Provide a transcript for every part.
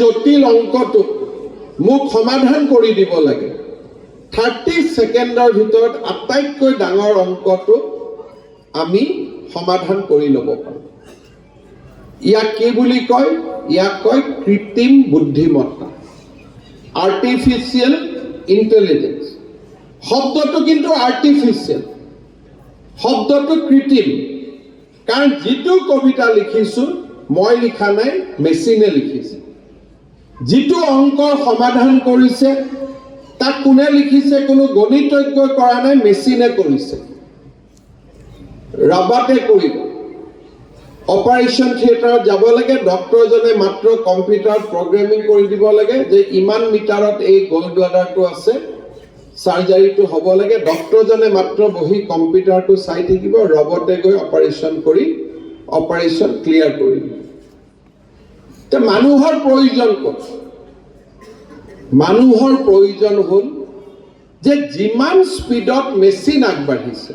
জটিল অংকটো মোক সমাধান কৰি দিব লাগে 30 সেকেন্ডৰ ভিতৰত আটাইতকৈ ডাঙৰ অংকটো আমি সমাধান কৰি ল'ব পাৰোঁ ইয়াক কি বুলি কয় ইয়াক কয় কৃত্ৰিম বুদ্ধিমত্তা আৰ্টিফিচিয়েল ইন্টেলিজেন্স শব্দটো কিন্তু আৰ্টিফিচিয়েল শব্দটো কৃত্ৰিম কাৰণ যিটো কবিতা লিখিছো মই লিখা নাই মেচিনে লিখিছে যিটো অংকৰ সমাধান কৰিছে তাক কোনে লিখিছে কোনো গণিতজ্ঞই কৰা নাই মেচিনে কৰিছে ৰবটে কৰিব অপাৰেশ্যন থিয়েটাৰত যাব লাগে ডক্টৰজনে মাত্ৰ কম্পিউটাৰত প্ৰগ্ৰামিং কৰি দিব লাগে যে ইমান মিটাৰত এই গল ব্লাডাৰটো আছে সাৰ্জাৰীটো হ'ব লাগে ডক্টৰজনে মাত্ৰ বহি কম্পিউটাৰটো চাই থাকিব ৰবটে গৈ অপাৰেশ্যন কৰি অপাৰেশ্যন ক্লিয়াৰ কৰি দিব তে মানুহৰ প্ৰয়োজন ক'ত মানুহৰ প্ৰয়োজন হ'ল যে যিমান স্পীডত মেচিন আগবাঢ়িছে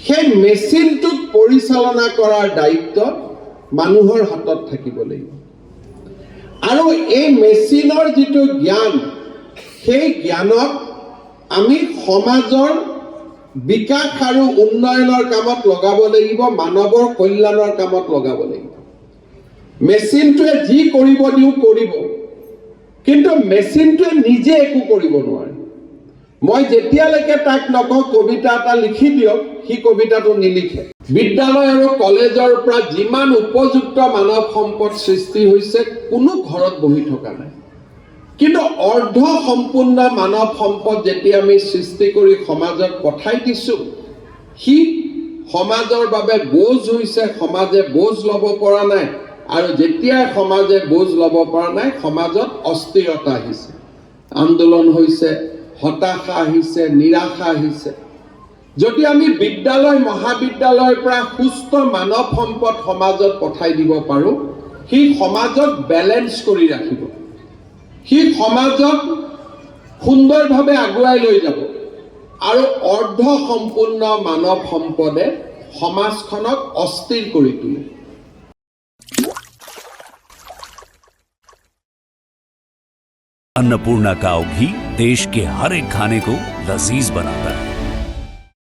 সেই মেচিনটোক পৰিচালনা কৰাৰ দায়িত্ব মানুহৰ হাতত থাকিব লাগিব আৰু এই মেচিনৰ যিটো জ্ঞান সেই জ্ঞানক আমি সমাজৰ বিকাশ আৰু উন্নয়নৰ কামত লগাব লাগিব মানৱৰ কল্যাণৰ কামত লগাব লাগিব মেচিনটোৱে যি কৰিব দিও কৰিব কিন্তু মেচিনটোৱে নিজে একো কৰিব নোৱাৰে মই যেতিয়ালৈকে তাক নকওঁ কবিতা এটা লিখি দিয়ক সি কবিতাটো নিলিখে বিদ্যালয় আৰু কলেজৰ পৰা যিমান উপযুক্ত মানৱ সম্পদ সৃষ্টি হৈছে কোনো ঘৰত বহি থকা নাই কিন্তু অৰ্ধ সম্পূৰ্ণ মানৱ সম্পদ যেতিয়া আমি সৃষ্টি কৰি সমাজত পঠাই দিছো সি সমাজৰ বাবে বোজ হৈছে সমাজে বোজ ল'ব পৰা নাই আৰু যেতিয়া সমাজে বোজ ল'ব পৰা নাই সমাজত অস্থিৰতা আহিছে আন্দোলন হৈছে হতাশা আহিছে নিৰাশা আহিছে যদি আমি বিদ্যালয় মহাবিদ্যালয়ৰ পৰা সুস্থ মানৱ সম্পদ সমাজত পঠাই দিব পাৰো সি সমাজক বেলেন্স কৰি ৰাখিব সি সমাজক সুন্দৰভাৱে আগুৱাই লৈ যাব আৰু অৰ্ধ সম্পূৰ্ণ মানৱ সম্পদে সমাজখনক অস্থিৰ কৰি তোলে अन्नपूर्णा काव घी देश के हर एक खाने को लजीज बनाता है।